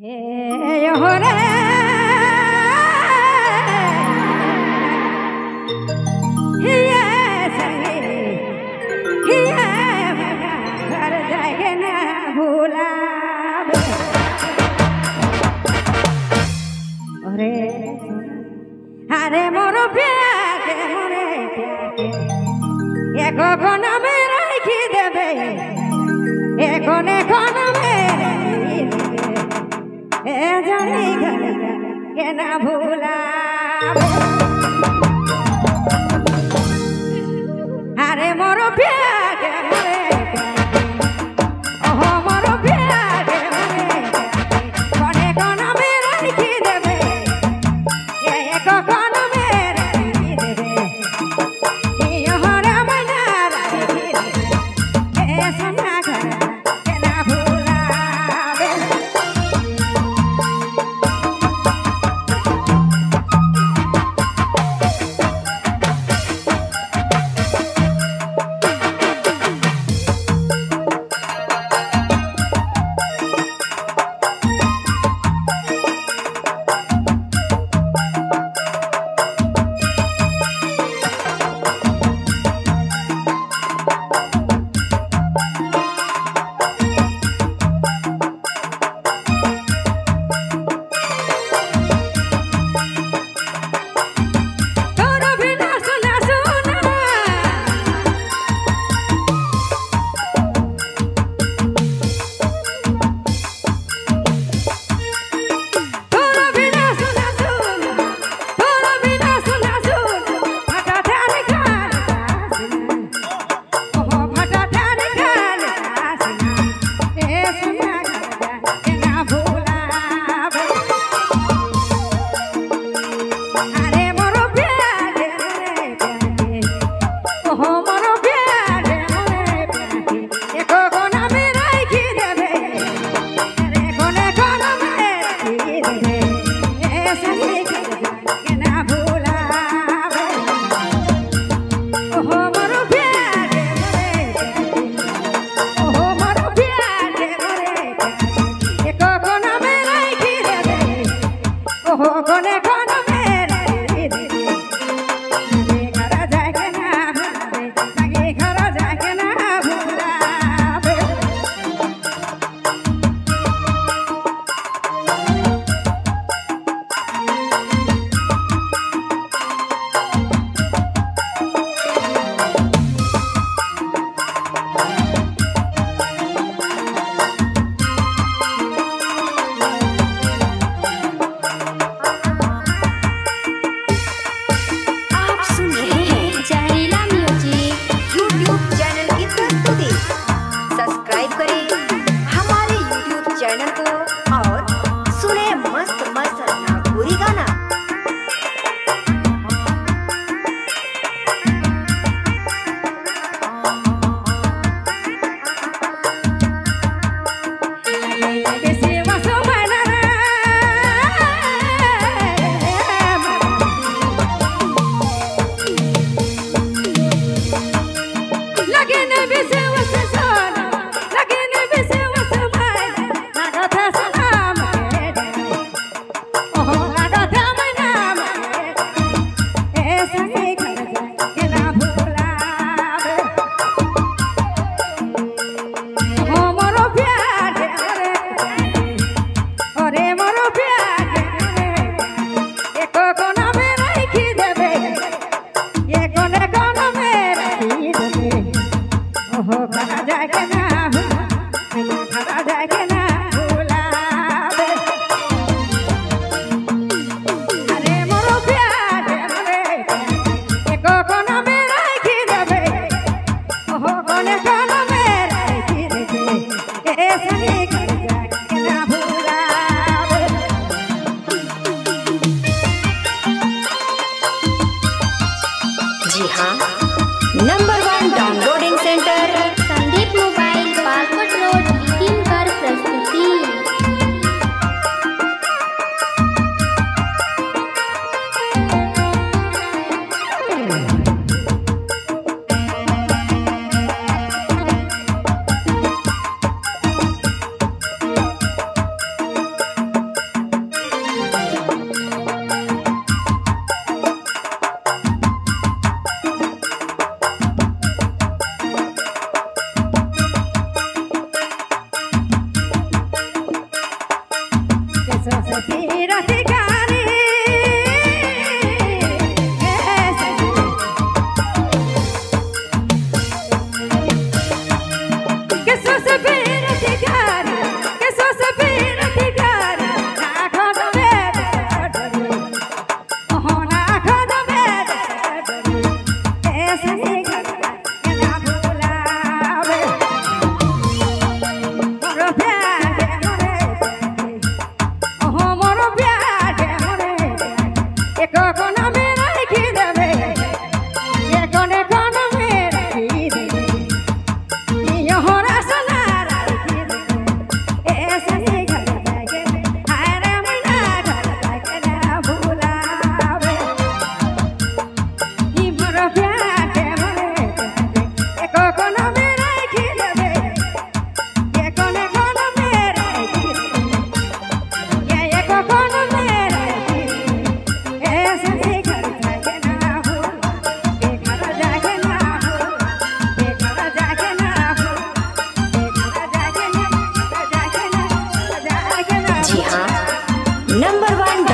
Hey, hore, hiya sange, hiya घर जाके ना भूलावे। अरे अरे मोरो प्याके मोरे प्याके एको कोना में राखी देबे एको ने कोना में राखी देबे ए जानी घर के ना भूलावे। अरे मोरो प्याके मोरे प्याके ओहो मोरो प्याके मोरे प्याके कोने कोना में राखी देबे एको कोना में राखी देबे ये हरा मना राखी देबे ए सोना घर के ना भूलावे। Lagi nabi sewa sesona, lagi nabi sewa semai, naga thasa. रति रति गानी किसो से बेरती गानी किसो से बेरती गानी ना खद बेडरी ओहो ना खद बेडरी ऐसे ही करता के ना भुलावे मोर प्यार के मोरे ओहो मोर प्यार के मोरे एक कोना में रखी देवे ये कोने कोना में रखी देवे यहाँ रसना रखी देवे ऐसे ही करता के हाय रे मना करता के ना भुलावे ई मोर प्यार के मोरे एक कोना में रखी देवे ये कोने कोना में रखी देवे ये एक कोना में रखी देवे ऐसे ही करता के ना भुलावे बेकार जाके ना भुलावे बेकार जाके ना भुलावे बेकार जाके ना जी हाँ, नंबर 1